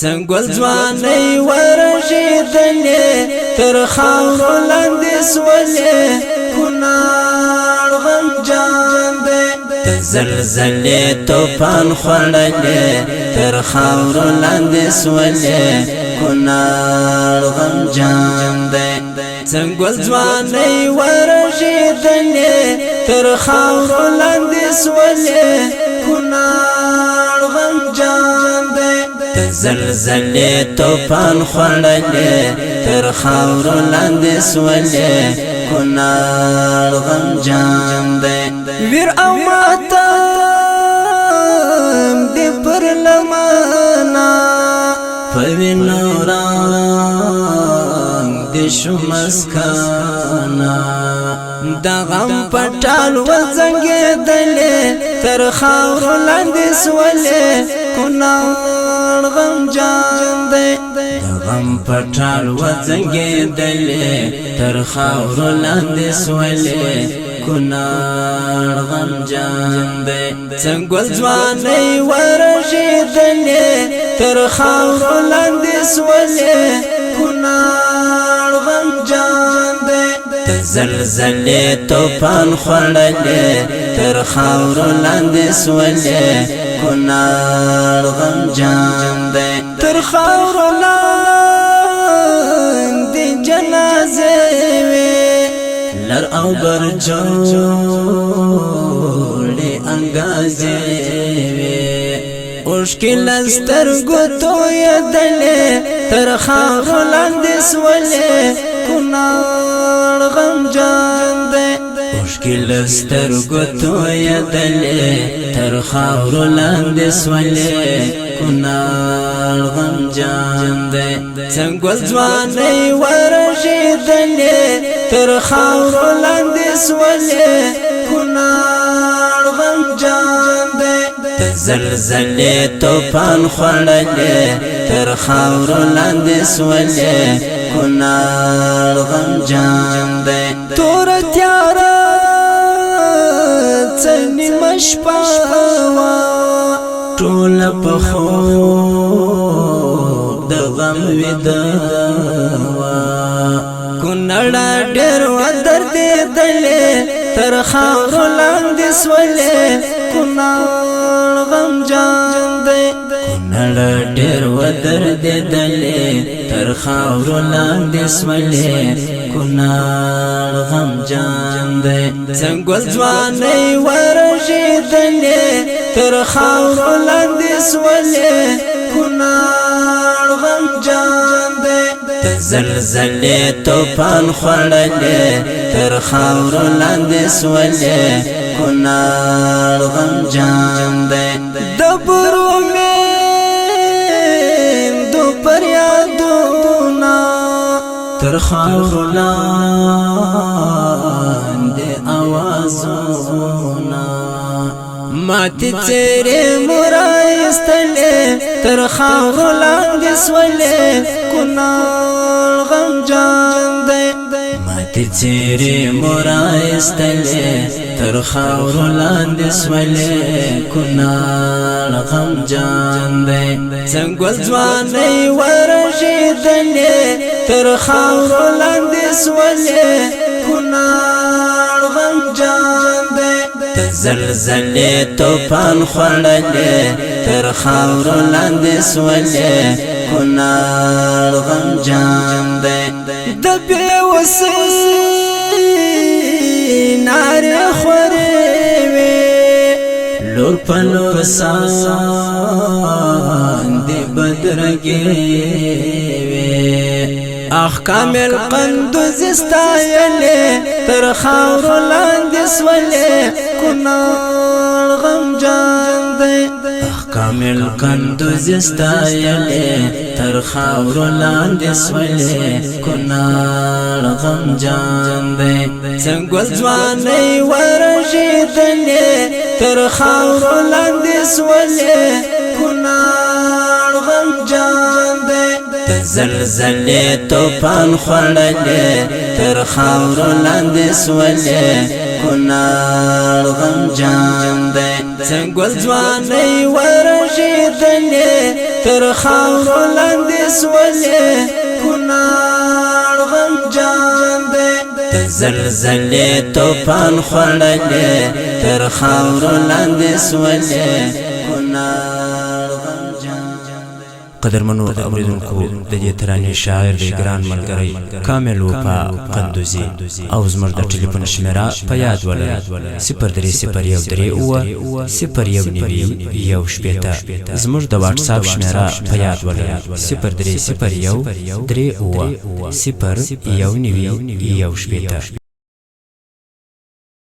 څنګه ځواني ورشيدلې تر خاور لاندې سولې کونړ غم جان دې زلزلې طوفان خړلې تر خاور لاندې سولې کونړ غم جان دې څنګه ځواني ورشيدلې تر خاور لاندې سولې کونړ غم جان دې زلزلې طوفان خړلې تر خاور لاندې سولې کونړ غم جان دې ویر او ماتم دې پر لمانا پوینو رنگ دې شو مسکانا دا غم پټال وزنګېدلې تر خاور لاندې سولې کونړ غم جان دې غم پټال وزنګېدلې تر خاور لاندې سولې کونړ غم جان دې څنګه ځواني ورشيدلې تر خاور لاندې سولې کونړ غم جان دې زلزلې طوفان خړلې تر خاور لاندې سولې کونړ غم جان دې تر خاور لاندې جنازې وې لر او بر جوړې انګازې وې مشکل سترګو توې دلې تر خاور لاندې سولې کونړ غم جان دې مشکل سترګو توې دلې تر خاور لاندې سولې کونړ غم جان دې څنګه ځواني ورشيدلې تر خاور لاندې سولې کونړ غم جان دې زلزلې طوفان خړلې تر خاور لاندې سولې کونړ غم جان دې تور تیار څنګه مشپا ټول په خو د غم ودا کونړ ډېر ودر دې دلې تر خاور لاندې سولې کونړ غم جان دې کونړ ډېر ودر دې دلې تر خاور لاندې سولې کونړ غم جان دې څنګه ځواني ورشيدلې تر خاور لاندې سولې کونړ غم جان دې زلزلې طوفان خړلې تر خاور لاندې سولې کونړ غم جان دې دبرو مې دو پر یادونا تر خاور لاندې آوازونا ماتی تیرې مرایستلې تر خاور لاندې سولې کونړ غم جان دې ماتی تیرې مرایستلې تر خاور لاندې سولې کونړ غم جان دې څنګه ځواني ورشيدلې تر خاور لاندې سولې کونړ غم جان دې زلزلې طوفان خړلې تر خاور لاندې سولې کونړ غم جان دې د بېوسۍ نارې خورې وې لور په لور ساندې بدرګې وې اخ کامل قندوز ستایلې تر خاور لاندې سولې کونړ غم جان دې اخ کامل قندوز ستایلې تر خاور لاندې سولې کونړ غم جان دې څنګه ځواني ورشيدلې تر خاور لاندې سولې کونړ غم جان دې زلزلې طوفان خړلې تر خاور لاندې سولې کونړ غم جان دې څنګه ځواني ورشيدلې تر خاورو لاندې سولې کونړ غمجان دی د زلزلې توفان خوړلې تر خاورو لاندې سولې کونړ غمجان. قدرمنو اوریدونکو د دې ترانې شاعر دی ګران ملګری کامل وفا قندوزي او زموږ د ټلیفون شمیره په یاد ولرئ 03013019 زموږ د واتس اپ شمیره په یاد ولرئ 03013019